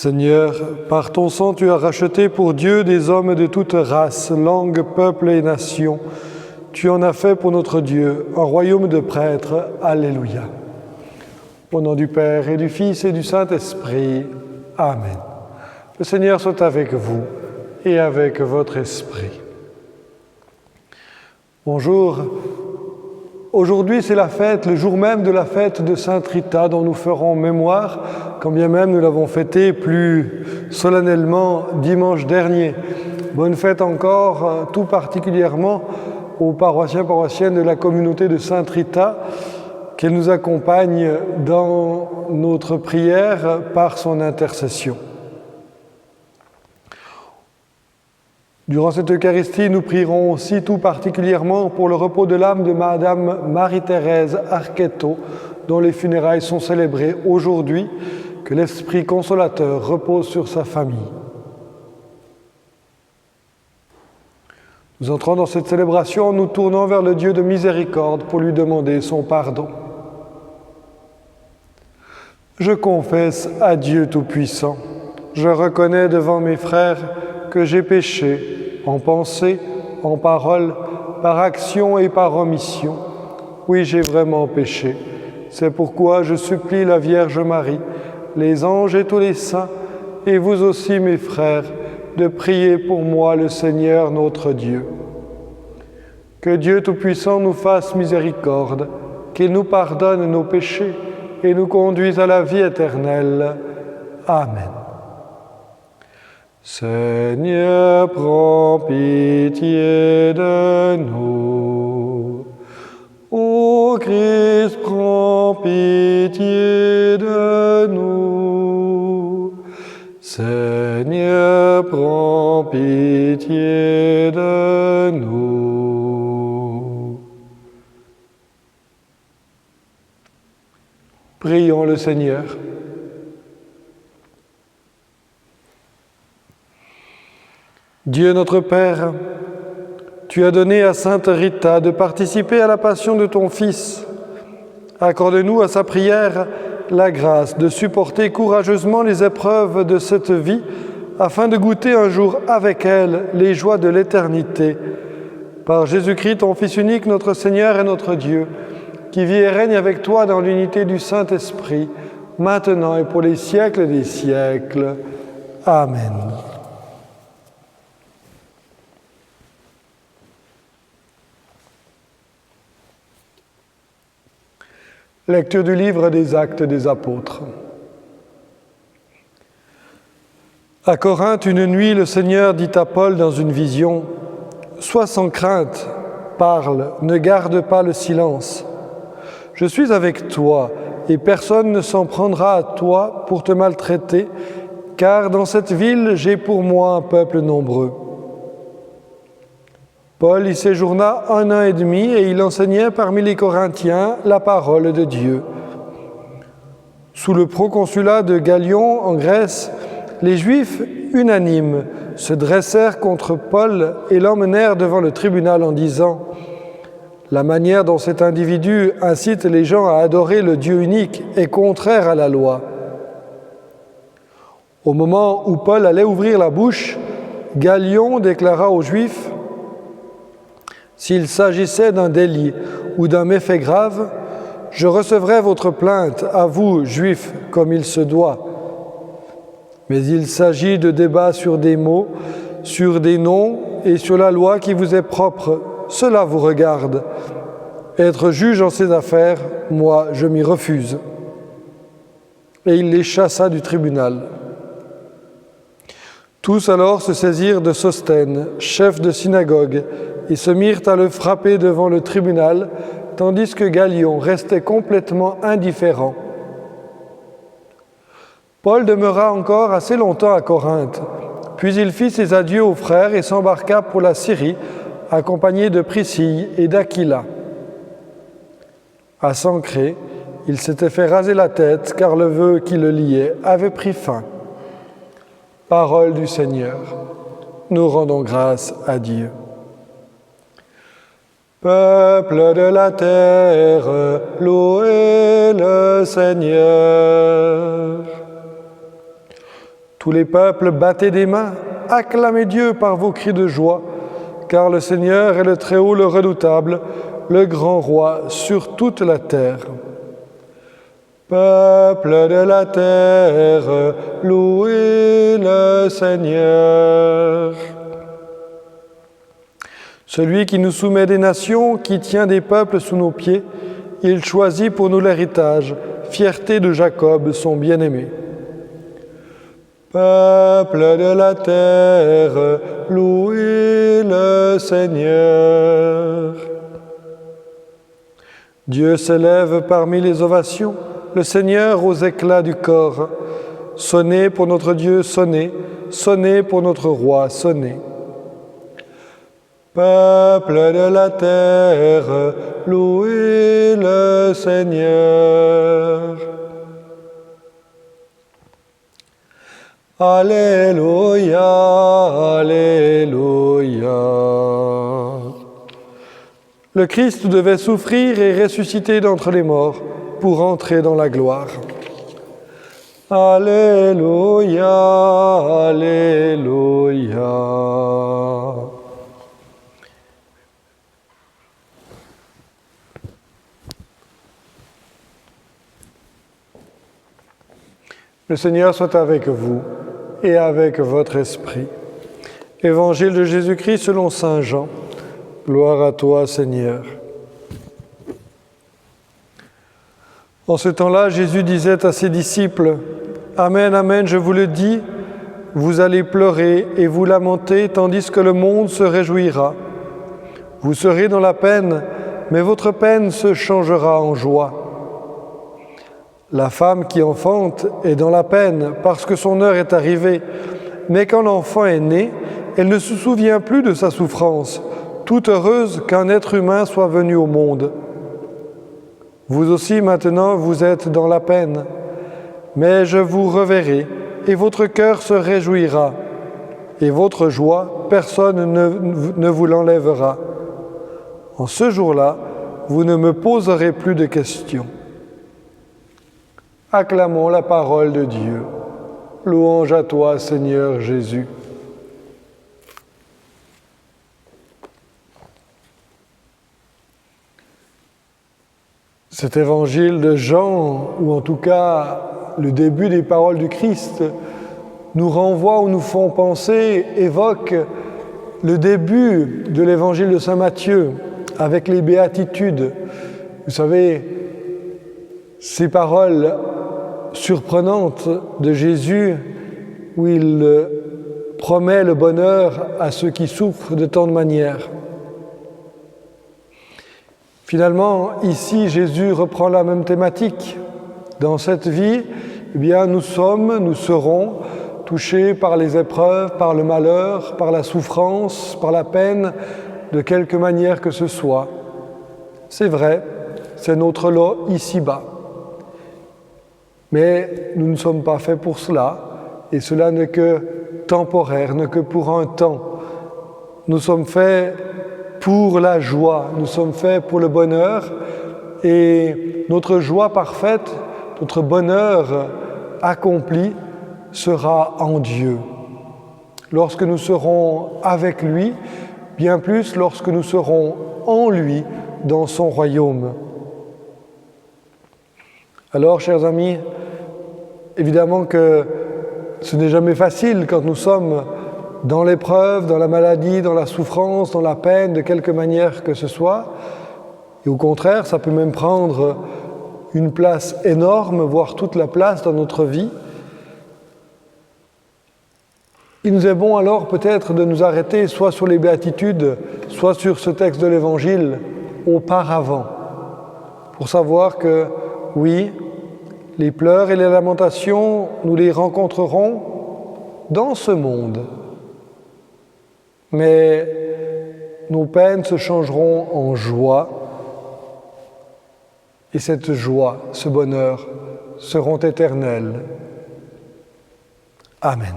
Seigneur, par ton sang, tu as racheté pour Dieu des hommes de toute race, langue, peuple et nation. Tu en as fait pour notre Dieu un royaume de prêtres. Alléluia. Au nom du Père et du Fils et du Saint-Esprit. Amen. Le Seigneur soit avec vous et avec votre esprit. Bonjour. Aujourd'hui, c'est la fête, le jour même de la fête de Sainte Rita dont nous ferons mémoire, quand bien même nous l'avons fêtée plus solennellement dimanche dernier. Bonne fête encore, tout particulièrement aux paroissiennes de la communauté de Sainte Rita, qu'elle nous accompagne dans notre prière par son intercession. Durant cette Eucharistie, nous prierons aussi tout particulièrement pour le repos de l'âme de Madame Marie-Thérèse Arquetto, dont les funérailles sont célébrées aujourd'hui, que l'Esprit consolateur repose sur sa famille. Nous entrons dans cette célébration en nous tournant vers le Dieu de miséricorde pour lui demander son pardon. Je confesse à Dieu Tout-Puissant, je reconnais devant mes frères que j'ai péché en pensée, en parole, par action et par omission. Oui, j'ai vraiment péché. C'est pourquoi je supplie la Vierge Marie, les anges et tous les saints, et vous aussi mes frères, de prier pour moi le Seigneur notre Dieu. Que Dieu Tout-Puissant nous fasse miséricorde, qu'il nous pardonne nos péchés et nous conduise à la vie éternelle. Amen. Seigneur, prends pitié de nous. Ô Christ, prends pitié de nous. Seigneur, prends pitié de nous. Prions le Seigneur. Dieu notre Père, tu as donné à Sainte Rita de participer à la passion de ton Fils. Accorde-nous à sa prière la grâce de supporter courageusement les épreuves de cette vie afin de goûter un jour avec elle les joies de l'éternité. Par Jésus-Christ, ton Fils unique, notre Seigneur et notre Dieu, qui vit et règne avec toi dans l'unité du Saint-Esprit, maintenant et pour les siècles des siècles. Amen. Lecture du livre des Actes des Apôtres. À Corinthe, une nuit, le Seigneur dit à Paul dans une vision, « Sois sans crainte, parle, ne garde pas le silence. Je suis avec toi, et personne ne s'en prendra à toi pour te maltraiter, car dans cette ville, j'ai pour moi un peuple nombreux. » Paul y séjourna 1 an et demi et il enseignait parmi les Corinthiens la parole de Dieu. Sous le proconsulat de Gallion en Grèce, les Juifs unanimes se dressèrent contre Paul et l'emmenèrent devant le tribunal en disant « La manière dont cet individu incite les gens à adorer le Dieu unique est contraire à la loi. » Au moment où Paul allait ouvrir la bouche, Gallion déclara aux Juifs « S'il s'agissait d'un délit ou d'un méfait grave, je recevrai votre plainte à vous, Juifs, comme il se doit. Mais il s'agit de débats sur des mots, sur des noms et sur la loi qui vous est propre. Cela vous regarde. Être juge en ces affaires, moi, je m'y refuse. » Et il les chassa du tribunal. Tous alors se saisirent de Sosthène, chef de synagogue, et se mirent à le frapper devant le tribunal, tandis que Gallion restait complètement indifférent. Paul demeura encore assez longtemps à Corinthe, puis il fit ses adieux aux frères et s'embarqua pour la Syrie, accompagné de Priscille et d'Aquila. À Sancré, il s'était fait raser la tête, car le vœu qui le liait avait pris fin. Parole du Seigneur. Nous rendons grâce à Dieu. Peuple de la terre, louez le Seigneur. Tous les peuples, battez des mains, acclamez Dieu par vos cris de joie, car le Seigneur est le Très-Haut, le Redoutable, le grand roi sur toute la terre. Peuple de la terre, louez le Seigneur. Celui qui nous soumet des nations, qui tient des peuples sous nos pieds, il choisit pour nous l'héritage, fierté de Jacob, son bien-aimé. Peuple de la terre, louez le Seigneur. Dieu s'élève parmi les ovations, le Seigneur aux éclats du corps. Sonnez pour notre Dieu, sonnez, sonnez pour notre roi, sonnez. Peuple de la terre, louez le Seigneur. Alléluia, Alléluia. Le Christ devait souffrir et ressusciter d'entre les morts pour entrer dans la gloire. Alléluia, Alléluia. Le Seigneur soit avec vous et avec votre esprit. Évangile de Jésus-Christ selon saint Jean. Gloire à toi, Seigneur. En ce temps-là, Jésus disait à ses disciples, « Amen, amen, je vous le dis, vous allez pleurer et vous lamenter, tandis que le monde se réjouira. Vous serez dans la peine, mais votre peine se changera en joie. La femme qui enfante est dans la peine parce que son heure est arrivée, mais quand l'enfant est né, elle ne se souvient plus de sa souffrance, toute heureuse qu'un être humain soit venu au monde. Vous aussi maintenant vous êtes dans la peine, mais je vous reverrai et votre cœur se réjouira, et votre joie, personne ne vous l'enlèvera. En ce jour-là, vous ne me poserez plus de questions. » Acclamons la parole de Dieu. Louange à toi, Seigneur Jésus. Cet évangile de Jean, ou en tout cas le début des paroles du Christ, nous renvoie ou nous font penser, évoque le début de l'évangile de saint Matthieu avec les béatitudes. Vous savez, ces paroles surprenantes de Jésus où il promet le bonheur à ceux qui souffrent de tant de manières. Finalement, ici, Jésus reprend la même thématique. Dans cette vie, eh bien, nous serons touchés par les épreuves, par le malheur, par la souffrance, par la peine, de quelque manière que ce soit. C'est vrai, c'est notre lot ici-bas. Mais nous ne sommes pas faits pour cela, et cela n'est que temporaire, n'est que pour un temps. Nous sommes faits pour la joie, nous sommes faits pour le bonheur, et notre joie parfaite, notre bonheur accompli sera en Dieu. Lorsque nous serons avec lui, bien plus lorsque nous serons en lui, dans son royaume. Alors, chers amis, évidemment que ce n'est jamais facile quand nous sommes dans l'épreuve, dans la maladie, dans la souffrance, dans la peine, de quelque manière que ce soit. Et au contraire, ça peut même prendre une place énorme, voire toute la place dans notre vie. Il nous est bon alors peut-être de nous arrêter soit sur les béatitudes, soit sur ce texte de l'Évangile auparavant, pour savoir que, oui, les pleurs et les lamentations, nous les rencontrerons dans ce monde. Mais nos peines se changeront en joie, et cette joie, ce bonheur, seront éternels. Amen.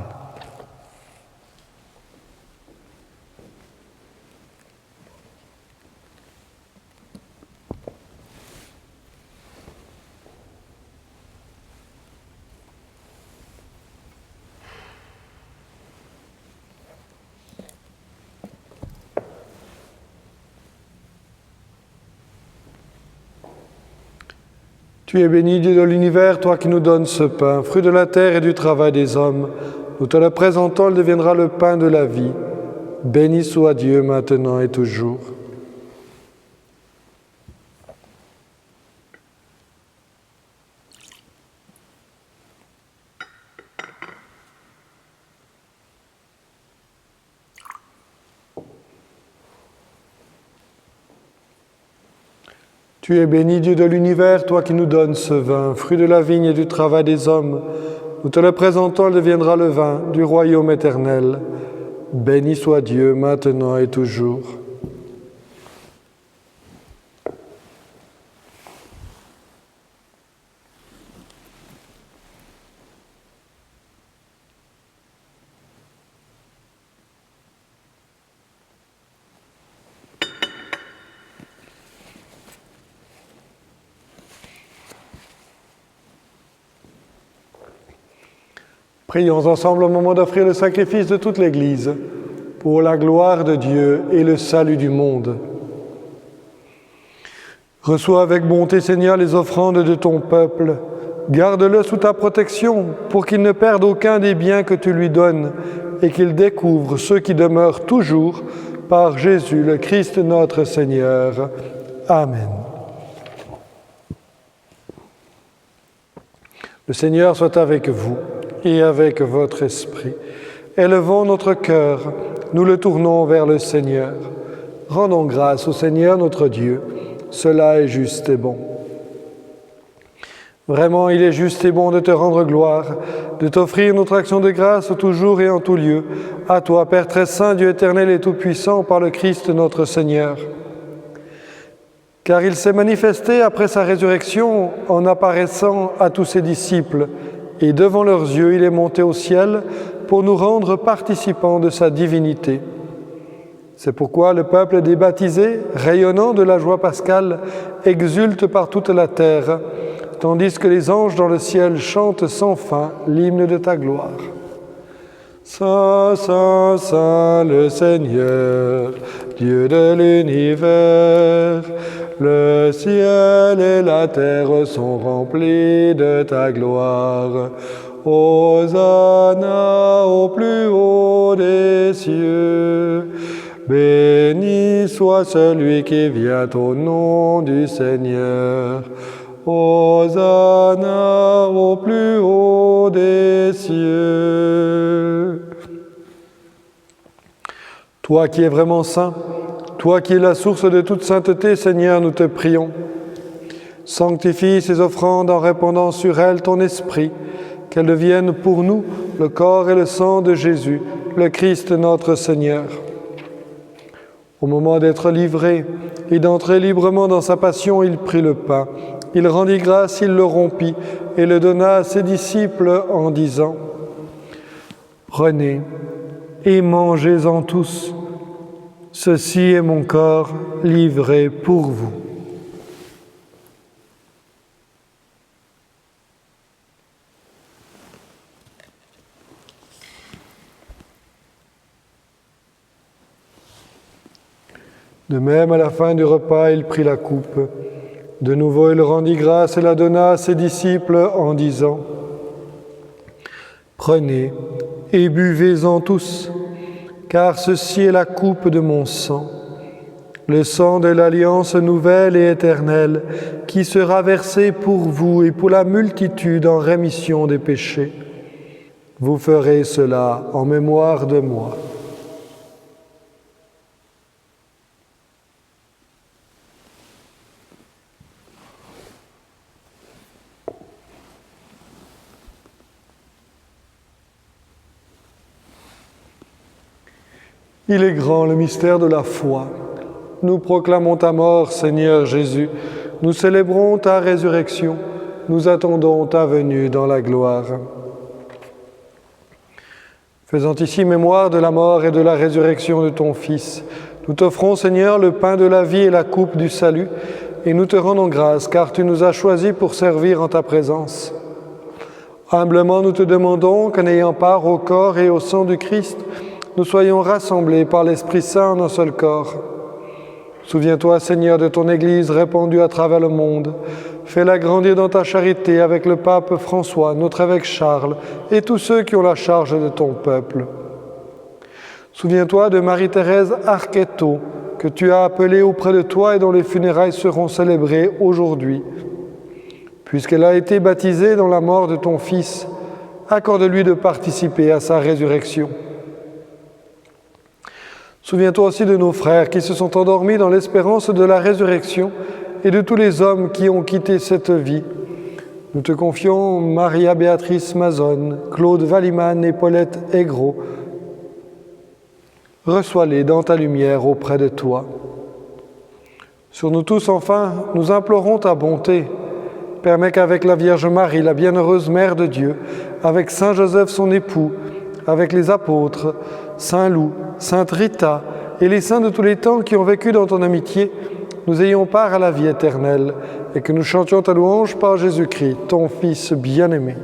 Tu es béni, Dieu de l'univers, toi qui nous donnes ce pain, fruit de la terre et du travail des hommes. Nous te le présentons, il deviendra le pain de la vie. Béni soit Dieu maintenant et toujours. Tu es béni, Dieu de l'univers, toi qui nous donnes ce vin, fruit de la vigne et du travail des hommes. Nous te le présentons, il deviendra le vin du royaume éternel. Béni soit Dieu, maintenant et toujours. Prions ensemble au moment d'offrir le sacrifice de toute l'Église, pour la gloire de Dieu et le salut du monde. Reçois avec bonté, Seigneur, les offrandes de ton peuple. Garde-le sous ta protection, pour qu'il ne perde aucun des biens que tu lui donnes, et qu'il découvre ceux qui demeurent toujours par Jésus, le Christ notre Seigneur. Amen. Le Seigneur soit avec vous et avec votre esprit. Élevons notre cœur, nous le tournons vers le Seigneur. Rendons grâce au Seigneur notre Dieu, cela est juste et bon. Vraiment, il est juste et bon de te rendre gloire, de t'offrir notre action de grâce toujours et en tout lieu, à toi, Père très saint, Dieu éternel et tout-puissant, par le Christ notre Seigneur. Car il s'est manifesté après sa résurrection en apparaissant à tous ses disciples, et devant leurs yeux, il est monté au ciel pour nous rendre participants de sa divinité. C'est pourquoi le peuple des baptisés, rayonnant de la joie pascale, exulte par toute la terre, tandis que les anges dans le ciel chantent sans fin l'hymne de ta gloire. Saint, Saint, Saint, le Seigneur, Dieu de l'univers, le ciel et la terre sont remplis de ta gloire. Hosanna au plus haut des cieux. Béni soit celui qui vient au nom du Seigneur. Hosanna au plus haut des cieux. Toi qui es vraiment saint, toi qui es la source de toute sainteté, Seigneur, nous te prions. Sanctifie ces offrandes en répandant sur elles ton esprit, qu'elles deviennent pour nous le corps et le sang de Jésus, le Christ notre Seigneur. Au moment d'être livré et d'entrer librement dans sa passion, il prit le pain. Il rendit grâce, il le rompit et le donna à ses disciples en disant : « Prenez et mangez-en tous. Ceci est mon corps livré pour vous. » De même, à la fin du repas, il prit la coupe. De nouveau, il rendit grâce et la donna à ses disciples en disant : « Prenez et buvez-en tous, car ceci est la coupe de mon sang, le sang de l'alliance nouvelle et éternelle, qui sera versé pour vous et pour la multitude en rémission des péchés. Vous ferez cela en mémoire de moi. » Il est grand le mystère de la foi. Nous proclamons ta mort, Seigneur Jésus. Nous célébrons ta résurrection. Nous attendons ta venue dans la gloire. Faisant ici mémoire de la mort et de la résurrection de ton Fils, nous t'offrons, Seigneur, le pain de la vie et la coupe du salut, et nous te rendons grâce, car tu nous as choisis pour servir en ta présence. Humblement, nous te demandons qu'en ayant part au corps et au sang du Christ, nous soyons rassemblés par l'Esprit Saint en un seul corps. Souviens-toi, Seigneur, de ton Église répandue à travers le monde. Fais-la grandir dans ta charité avec le pape François, notre évêque Charles, et tous ceux qui ont la charge de ton peuple. Souviens-toi de Marie-Thérèse Arquetto, que tu as appelée auprès de toi et dont les funérailles seront célébrées aujourd'hui. Puisqu'elle a été baptisée dans la mort de ton Fils, accorde-lui de participer à sa résurrection. Souviens-toi aussi de nos frères qui se sont endormis dans l'espérance de la résurrection et de tous les hommes qui ont quitté cette vie. Nous te confions Maria-Béatrice Mazone, Claude Valiman et Paulette Aigreau. Reçois-les dans ta lumière auprès de toi. Sur nous tous, enfin, nous implorons ta bonté. Permets qu'avec la Vierge Marie, la bienheureuse Mère de Dieu, avec Saint Joseph son époux, avec les apôtres, Saint Loup, Sainte Rita et les saints de tous les temps qui ont vécu dans ton amitié, nous ayons part à la vie éternelle et que nous chantions ta louange par Jésus-Christ, ton Fils bien-aimé.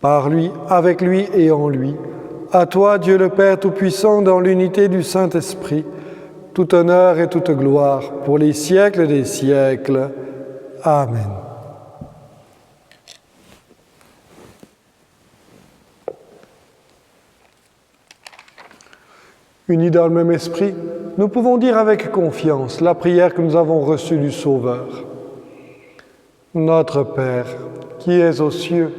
Par lui, avec lui et en lui, à toi, Dieu le Père Tout-Puissant, dans l'unité du Saint-Esprit, tout honneur et toute gloire pour les siècles des siècles. Amen. Unis dans le même esprit, nous pouvons dire avec confiance la prière que nous avons reçue du Sauveur. Notre Père, qui es aux cieux,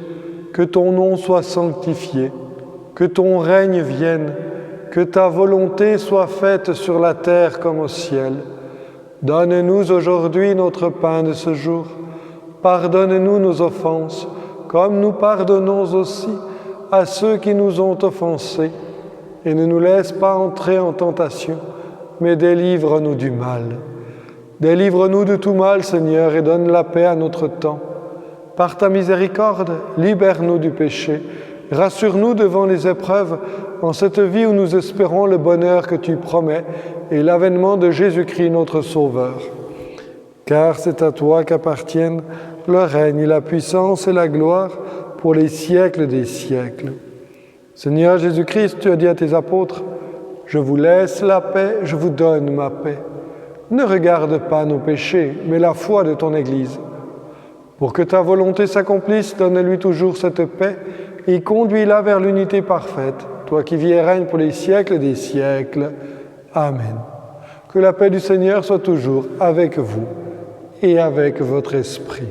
que ton nom soit sanctifié, que ton règne vienne, que ta volonté soit faite sur la terre comme au ciel. Donne-nous aujourd'hui notre pain de ce jour. Pardonne-nous nos offenses, comme nous pardonnons aussi à ceux qui nous ont offensés. Et ne nous laisse pas entrer en tentation, mais délivre-nous du mal. Délivre-nous de tout mal, Seigneur, et donne la paix à notre temps. Par ta miséricorde, libère-nous du péché. Rassure-nous devant les épreuves, en cette vie où nous espérons le bonheur que tu promets et l'avènement de Jésus-Christ, notre Sauveur. Car c'est à toi qu'appartiennent le règne, la puissance et la gloire pour les siècles des siècles. Seigneur Jésus-Christ, tu as dit à tes apôtres, « Je vous laisse la paix, je vous donne ma paix. Ne regarde pas nos péchés, mais la foi de ton Église. Pour que ta volonté s'accomplisse, donne-lui toujours cette paix et conduis-la vers l'unité parfaite, toi qui vis et règnes pour les siècles des siècles. Amen. Que la paix du Seigneur soit toujours avec vous et avec votre esprit.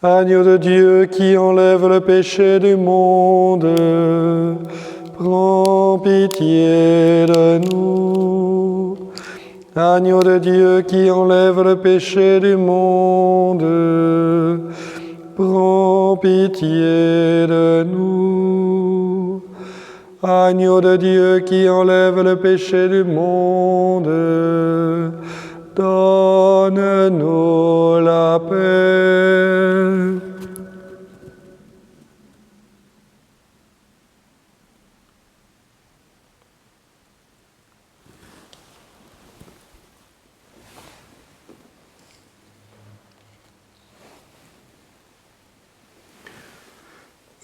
Agneau de Dieu qui enlève le péché du monde, prends pitié de nous. Agneau de Dieu qui enlève le péché du monde, prends pitié de nous. Agneau de Dieu qui enlève le péché du monde, donne-nous la paix.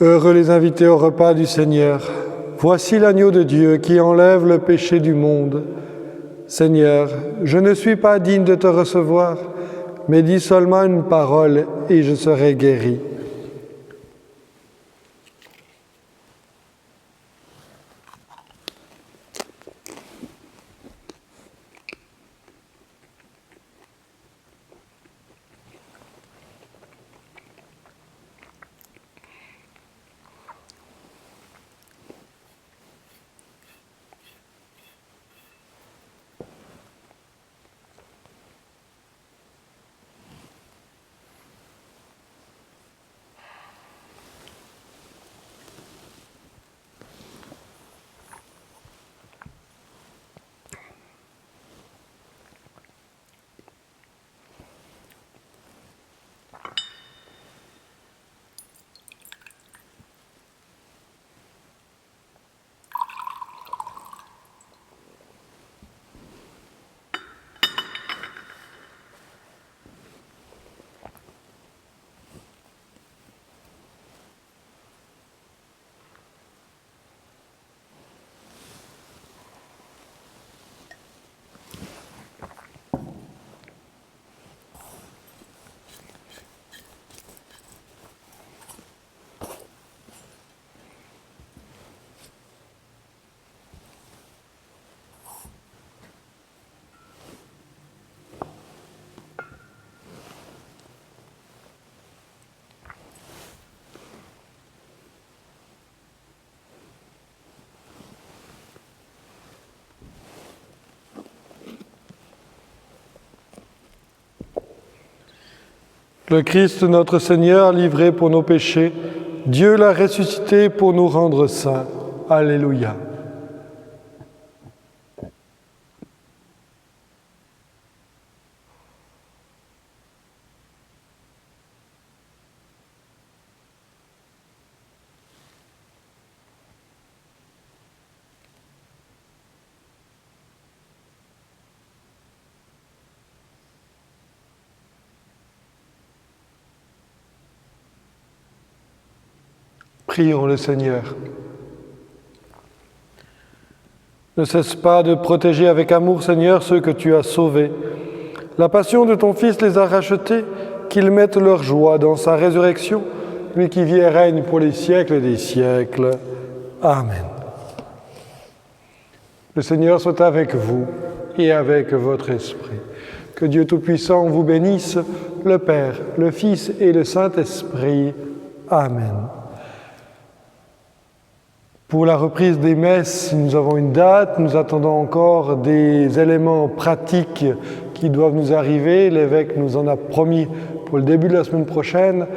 Heureux les invités au repas du Seigneur. Voici l'agneau de Dieu qui enlève le péché du monde. Seigneur, je ne suis pas digne de te recevoir, mais dis seulement une parole et je serai guéri. Le Christ notre Seigneur, livré pour nos péchés, Dieu l'a ressuscité pour nous rendre saints. Alléluia. Prions le Seigneur. Ne cesse pas de protéger avec amour, Seigneur, ceux que tu as sauvés. La passion de ton Fils les a rachetés, qu'ils mettent leur joie dans sa résurrection, lui qui vit et règne pour les siècles des siècles. Amen. Le Seigneur soit avec vous et avec votre esprit. Que Dieu Tout-Puissant vous bénisse, le Père, le Fils et le Saint-Esprit. Amen. Pour la reprise des messes, nous avons une date, nous attendons encore des éléments pratiques qui doivent nous arriver. L'évêque nous en a promis pour le début de la semaine prochaine.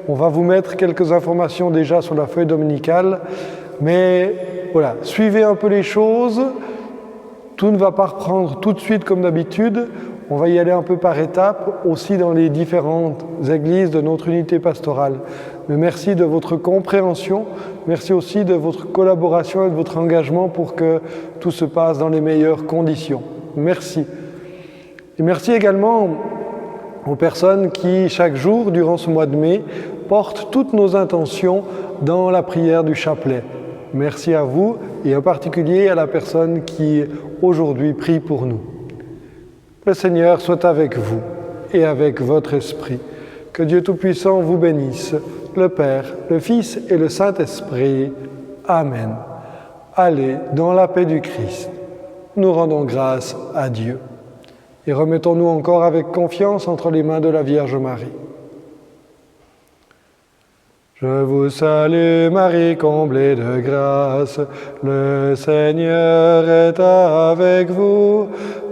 On va vous mettre quelques informations déjà sur la feuille dominicale, mais voilà, suivez un peu les choses. Tout ne va pas reprendre tout de suite comme d'habitude. On va y aller un peu par étapes, aussi dans les différentes églises de notre unité pastorale. Mais merci de votre compréhension, merci aussi de votre collaboration et de votre engagement pour que tout se passe dans les meilleures conditions. Merci. Et merci également aux personnes qui, chaque jour, durant ce mois de mai, portent toutes nos intentions dans la prière du chapelet. Merci à vous et en particulier à la personne qui, aujourd'hui, prie pour nous. Le Seigneur soit avec vous et avec votre esprit. Que Dieu Tout-Puissant vous bénisse, le Père, le Fils et le Saint-Esprit. Amen. Allez dans la paix du Christ. Nous rendons grâce à Dieu. Et remettons-nous encore avec confiance entre les mains de la Vierge Marie. Je vous salue Marie, comblée de grâce, le Seigneur est avec vous.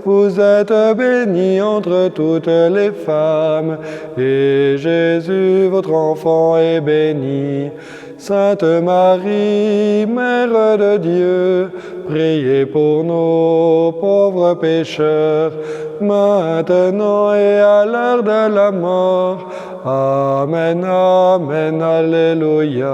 Vous êtes bénie entre toutes les femmes, et Jésus, votre enfant, est béni. Sainte Marie, Mère de Dieu, priez pour nos pauvres pécheurs, maintenant et à l'heure de la mort. Amen, Amen, Alléluia.